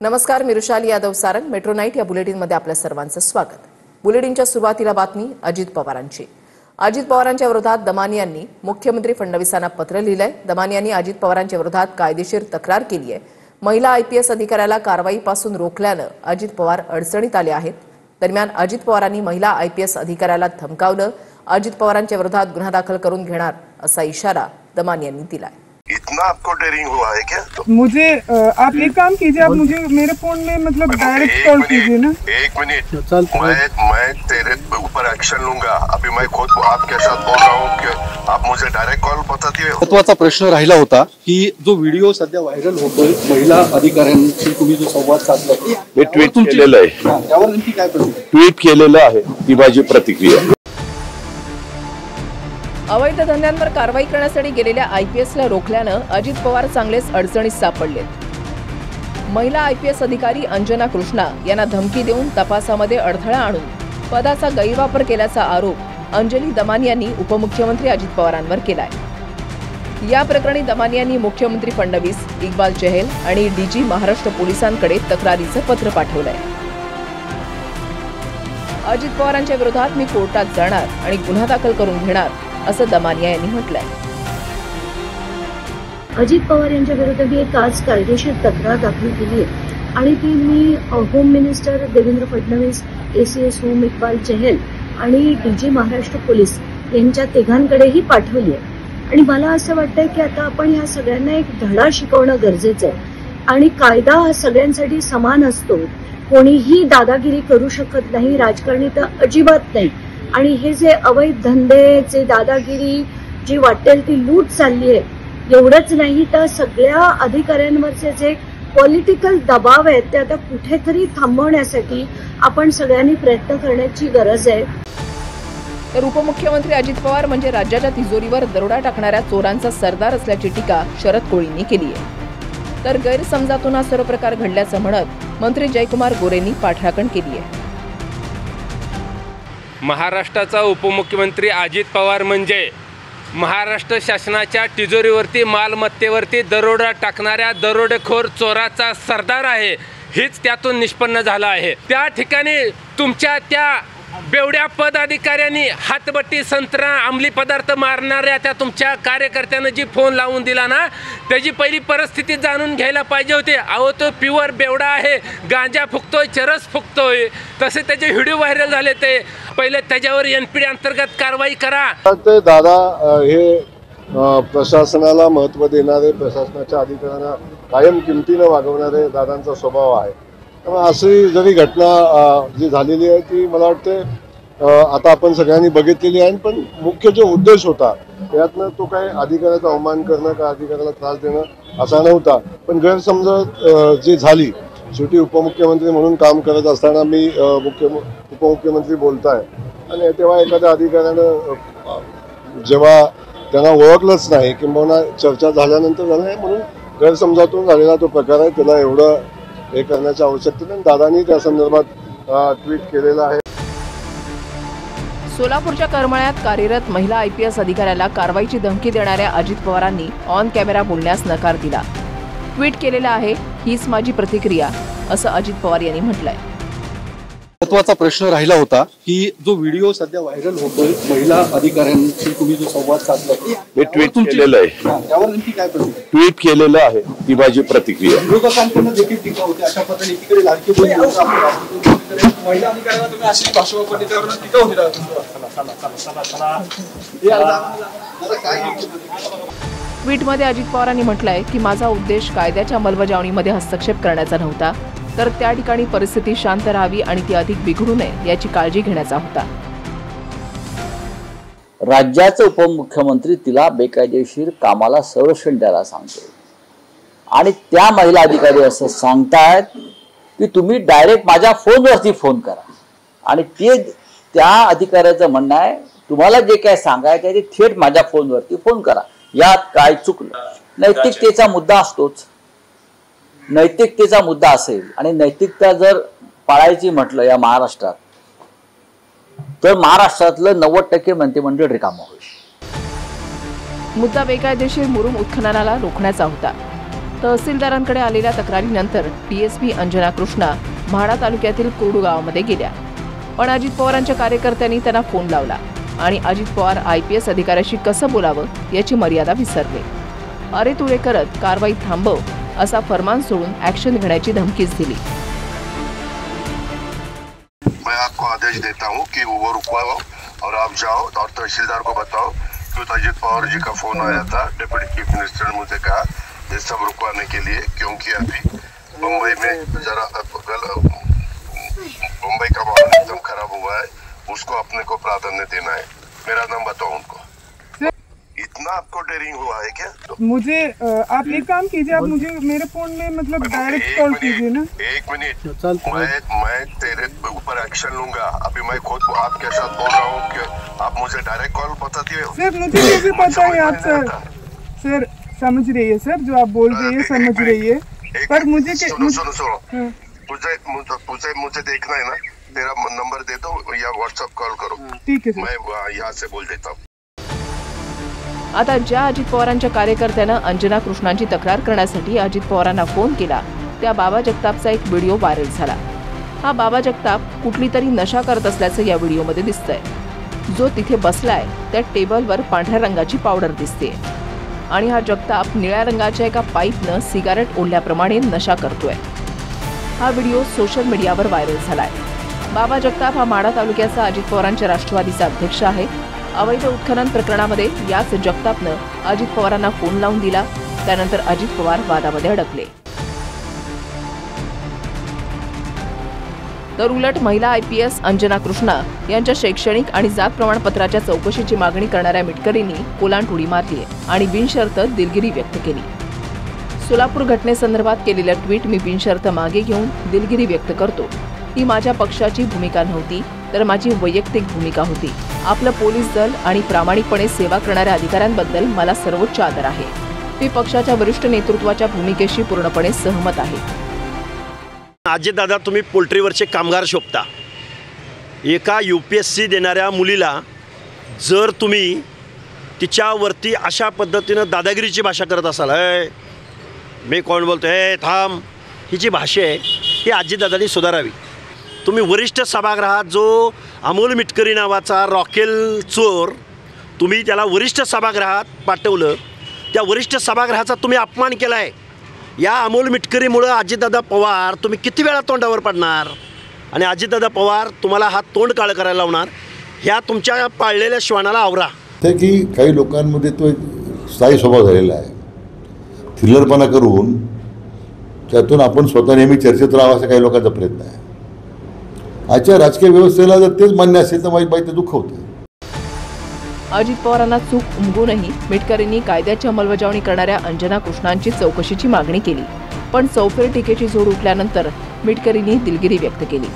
नमस्कार, मी Rushali Yadav Sarang. Metro night या बुलेटिनमध्ये आपल्या सर्वांचं स्वागत. बुलेटिनच्या सुरुवातीला बातमी अजित पवारांची. अजित पवारांच्या विरोधात दमानी यांनी मुख्यमंत्री फडणवीसांना पत्र लिहिलंय. दमानी यांनी अजित पवारांच्या विरोधात कायदेशीर तक्रार केली आहे. महिला आयपीएस अधिकाऱ्याला कारवाईपासून रोखल्यानं अजित पवार अडचणीत आले आहेत. दरम्यान अजित पवारांनी महिला आयपीएस अधिकाऱ्याला धमकावलं. अजित पवारांच्या विरोधात गुन्हा दाखल करून घेणार असा इशारा दमानी यांनी दिलाय. इतना आपको डेयरिंग हुआ है क्या? मुझे आप एक काम कीजिए, आप मुझे मेरे फोन में मतलब डायरेक्ट कॉल कीजिए ना. एक मिनट, मैं तेरे ऊपर एक्शन लूंगा. अभी मैं खुद आपके साथ बोल रहा हूँ कि आप मुझे डायरेक्ट कॉल बताती है. महत्वाचा प्रश्न राहिला होता की जो व्हिडिओ सध्या व्हायरल होतोय महिला अधिकाऱ्यांशी तुम्ही जो संवाद साधला, मी ट्विट केलेलं आहे. त्यावर नेमकी काय प्रतिक्रिया? ट्विट केलेलं आहे, ती माझी प्रतिक्रिया. अवैध धंद्यांवर कारवाई करण्यासाठी गेलेल्या आयपीएसला रोखल्यानं अजित पवार चांगलेच अडचणीत सापडलेत. महिला आयपीएस अधिकारी अंजना कृष्णा यांना धमकी देऊन तपासामध्ये अडथळा आणून पदाचा गैरवापर केल्याचा आरोप अंजली दमानी यांनी उपमुख्यमंत्री अजित पवारांवर केलाय. या प्रकरणी दमानी यांनी मुख्यमंत्री फडणवीस, इक्बाल चहल आणि डीजी महाराष्ट्र पोलिसांकडे तक्रारीचं पत्र पाठवलंय. अजित पवारांच्या विरोधात मी कोर्टात जाणार आणि गुन्हा दाखल करून घेणार असं दमानिया यांनी म्हटलंय. अजित पवार यांच्या विरुद्ध मी एक आज कायदेशीर तक्रार दाखल केली आहे आणि ती मी home minister Devendra Fadnavis, ACS home Iqbal Chahal आणि डीजी महाराष्ट्र पोलीस यांच्या तिघांकडेही पाठवली आहे. आणि मला असं वाटतंय की आता आपण ह्या सगळ्यांना एक धडा शिकवणं गरजेचं आहे. आणि कायदा हा सगळ्यांसाठी समान असतो. कोणीही दादागिरी करू शकत नाही, राजकारणी तर अजिबात नाही. आणि हे जे अवैध धंदे, जे दादागिरी, जी वाटेल ती लूट चालली आहे, एवढंच नाही तर सगळ्या अधिकाऱ्यांवरचे जे पॉलिटिकल दबाव आहेत ते आता कुठेतरी थांबवण्यासाठी आपण सगळ्यांनी प्रयत्न करण्याची गरज आहे. तर उपमुख्यमंत्री अजित पवार म्हणजे राज्याच्या तिजोरीवर दरोडा टाकणाऱ्या चोरांचा सरदार असल्याची टीका शरद कोळींनी केली आहे. तर गैरसमजातून हा सर्व प्रकार घडल्याचं म्हणत मंत्री जयकुमार गोरेंनी पाठराखण केली आहे. महाराष्ट्राचा उपमुख्यमंत्री अजित पवार म्हणजे महाराष्ट्र शासनाच्या तिजोरीवरती, मालमत्तेवरती दरोडा टाकणाऱ्या दरोडेखोर चोराचा सरदार आहे. हेच त्यातून निष्पन्न झालं आहे. त्या ठिकाणी तुमच्या त्या बेवड्या पदाधिकाऱ्यांनी हातबट्टी, संत्रा, अंमली पदार्थ मारणाऱ्या त्या तुमच्या कार्यकर्त्यांना जी फोन लावून दिला ना, त्याची पहिली परिस्थिती जाणून घ्यायला पाहिजे होते. अहो, तो प्युअर बेवडा आहे, गांजा फुकतोय, चरस फुकतोय. तसे त्याचे व्हिडिओ व्हायरल झाले. ते पहिले त्याच्यावर एनपीडी अंतर्गत कारवाई करा. ते दादा हे प्रशासनाला महत्त्व देणारे, प्रशासनाच्या अधिकाऱ्यांना कायम किमतीनं वागवणारे दादांचा स्वभाव आहे. त्यामुळे अशी जरी घटना जी झालेली आहे ती मला वाटते आता आपण सगळ्यांनी बघितलेली आहे. पण मुख्य जो उद्देश होता त्यातनं तो काय अधिकाऱ्याचा अवमान करणं का अधिकाऱ्याला त्रास देणं असा नव्हता. पण गैरसमज जी झाली, शेवटी उपमुख्यमंत्री म्हणून काम करत असताना मी उपमुख्यमंत्री बोलताय आणि तेव्हा एखाद्या अधिकाऱ्यानं जेव्हा त्यांना ओळखलंच नाही किंबहुना चर्चा झाल्यानंतर झालं नाही म्हणून गैरसमजातून झालेला तो प्रकार आहे. त्याला एवढं हे करण्याची आवश्यकता नाही. दादांनी त्या संदर्भात ट्विट केलेलं आहे. सोलापूरच्या करमाळ्यात कार्यरत महिला आयपीएस अधिकाऱ्याला कारवाईची धमकी देणाऱ्या अजित पवारांनी ऑन कॅमेरा बोलण्यास नकार दिला. ट्विट केलेलं आहे, हीच माझी प्रतिक्रिया असं अजित पवार यांनी म्हटलंय. महत्वाचा प्रश्न राहिला होता की जो व्हिडिओ सध्या व्हायरल होतोय महिला अधिकाऱ्यांशी तुम्ही जो संवाद साधला, मी ट्विट केलेलं आहे. त्यावर नेमकी काय प्रतिक्रिया? ट्विट केलेलं आहे, ती माझी प्रतिक्रिया. विरोधकांकडून देखील टीका होते. अशा पद्धतीने एकीकडे लाडकी बहीण महिला अधिकाऱ्यांना तुम्ही अशी भाषा वापरली, त्यावर टीका होती. ट्विटमध्ये अजित पवारांनी म्हटलंय की माझा उद्देश कायद्याच्या अंमलबजावणीमध्ये हस्तक्षेप करण्याचा नव्हता, तर त्या ठिकाणी परिस्थिती शांत राहावी आणि ती अधिक बिघडू नये याची काळजी घेण्याचा होता. राज्याचे उपमुख्यमंत्री तिला बेकायदेशीर कामाला संरक्षण द्यायला सांगतो आणि त्या महिला अधिकारी असं सांगतायत की तुम्ही डायरेक्ट माझ्या फोनवरती फोन करा. आणि ते त्या अधिकाऱ्याचं म्हणणं आहे तुम्हाला जे काय सांगायचं आहे ते थेट माझ्या फोनवरती फोन करा. यात काय चुकलं? नैतिकतेचा मुद्दा असतोच. नैतिकतेचा मुद्दा असेल आणि नैतिकता जर पाळायची म्हटलं या महाराष्ट्रात, तर महाराष्ट्रातलं 90% मंत्रिमंडळ रिकामं होईल. मुद्दा बेकायदेशीर मुरुम उत्खननाला रोखण्याचा होता. तहसीलदारांकडे आलेल्या तक्रारीनंतर डीएसपी अंजना कृष्णा म्हाडा तालुक्यातील कुर्डू गावामध्ये गेल्या, पण अजित पवारांच्या कार्यकर्त्यांनी त्यांना फोन लावला आणि अजित पवार IPS अधिकाऱ्याशी कसं बोलावं याची मर्यादा विसरले. अरे तुरे करत कारवाई थांबव असा फरमान सोडून ऍक्शन घेण्याची धमकीच दिली. मैं आपको आदेश देता हूँ कि वो रुकवाओ और आप जाओ और तहसीलदार को बताओ कि अजित पवार जी का फोन आया था, डिप्टी चीफ मिनिस्टर ने मुझे कहा ये सब रुकवाने के लिए, क्योंकि अभी मुंबई में जरा मुंबई का माहौल एकदम खराब हुआ है, उसको अपने को प्राधान्य देना है. मेरा नाम बताओ उनको. इतना आपको डेयरिंग हुआ है क्या? मुझे आप एक काम कीजिए, आप मुझे मेरे फोन में मतलब डायरेक्ट कॉल कीजिए ना. एक मिनट, मैं तेरे ऊपर एक्शन लूंगा. अभी मैं खुद आपके साथ बोल रहा हूँ कि आप मुझे डायरेक्ट कॉल बताती हो. सर मुझे कैसे पता है आप सर समझ रही है सर, जो आप बोल रही है समझ रही है, पर मुझे सुनो मुझे देखना है ना, तेरा नंबर दे दो या व्हाट्सएप कॉल करो. ठीक है सर. मैं यहाँ से बोल देता हूँ. आता ज्या अजित पवारांच्या कार्यकर्त्यानं अंजना कृष्णांची तक्रार करण्यासाठी अजित पवारांना फोन केला, त्या बाबा जगतापचा एक व्हिडिओ व्हायरल झाला. हा बाबा जगताप कुठली तरी नशा करत असल्याचं या व्हिडिओमध्ये दिसतंय. जो तिथे बसलाय त्या टेबलवर पांढऱ्या रंगाची पावडर दिसते आणि हा जगताप निळ्या रंगाच्या एका पाईपनं सिगारेट ओढल्याप्रमाणे नशा करतोय. हा व्हिडिओ सोशल मीडियावर व्हायरल झालाय. बाबा जगताप हा माढा तालुक्याचा अजित पवारांच्या राष्ट्रवादीचा अध्यक्ष आहे. अवैध उत्खनन प्रकरणामध्ये याच जगतापनं अजित पवारांना फोन लावून दिला. त्यानंतर अजित पवार वादामध्ये अडकले. तर उलट महिला IPS अंजना कृष्णा यांच्या शैक्षणिक आणि जात प्रमाणपत्राच्या चौकशीची मागणी करणाऱ्या मिटकरींनी कोलांट उडी मारली आणि बिनशर्त दिलगिरी व्यक्त केली. सोलापूर घटनेसंदर्भात केलेलं ट्विट मी बिनशर्त मागे घेऊन दिलगिरी व्यक्त करतो. ही माझ्या पक्षाची भूमिका नव्हती, तर माझी वैयक्तिक भूमिका होती. आपलं पोलीस दल आणि प्रामाणिकपणे सेवा करणाऱ्या अधिकाऱ्यांबद्दल मला सर्वोच्च आदर आहे. मी पक्षाच्या वरिष्ठ नेतृत्वाच्या भूमिकेशी पूर्णपणे सहमत आहे. अजितदादा, तुम्ही पोल्ट्रीवरचे कामगार शोभता. एका UPSC देणाऱ्या मुलीला जर तुम्ही तिच्यावरती अशा पद्धतीनं दादागिरीची भाषा करत असाल, मी कोण बोलतो हे थांब, ही जी भाषा आहे ही अजितदादांनी सुधारावी. तुम्ही वरिष्ठ सभागृहात जो अमोल मिटकरी नावाचा रॉकेल चोर, तुम्ही त्याला वरिष्ठ सभागृहात पाठवलं, त्या वरिष्ठ सभागृहाचा तुम्ही अपमान केला आहे. या अमोल मिटकरीमुळं अजितदादा पवार तुम्ही किती वेळा तोंडावर पडणार आणि अजितदादा पवार तुम्हाला हा तोंड काळं करायला लावणार. ह्या तुमच्या पाळलेल्या श्वानाला आवरा. ते की काही लोकांमध्ये तो एक स्थायी स्वभाव झालेला आहे. थ्रिलरपणा करून त्यातून आपण स्वतः नेहमी चर्चेत राहावं असा काही लोकांचा प्रयत्न आहे. आजच्या राजकीय व्यवस्थेला जर तेच मान्य असेल तर माझी ते दुःख होतं. अजित पवारांना चूक उमगूनही मिटकरींनी कायद्याची अंमलबजावणी करणाऱ्या अंजना कृष्णांची चौकशीची मागणी केली, पण चौफेर टीकेची जोर उठल्यानंतर मिटकरींनी दिलगिरी व्यक्त केली.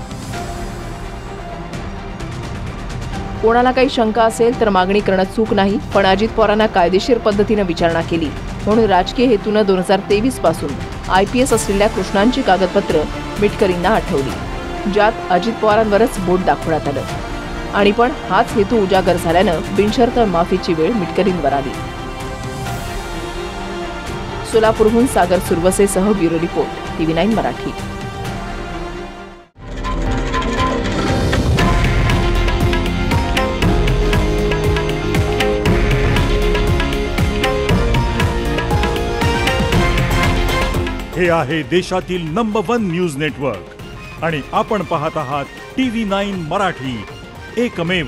कोणाला काही शंका असेल तर मागणी करणं चूक नाही, पण अजित पवारांना कायदेशीर पद्धतीने विचारणा केली म्हणून राजकीय हेतूनं 2023 पासून IPS असलेल्या कृष्णांची कागदपत्र मिटकरींना आठवली, ज्यात अजित पवारांवरच बोट दाखवण्यात आलं. आणि पण हाच हेतू उजागर झाल्यानं बिनशर्त माफीची वेळ मिटकरींवर आली. सोलापूरहून सागर सुरवसेसह ब्युरो रिपोर्ट TV9 मराठी. हे आहे देशातील नंबर 1 न्यूज नेटवर्क आणि आपण पाहत आहात TV9 मराठी, एकमेव.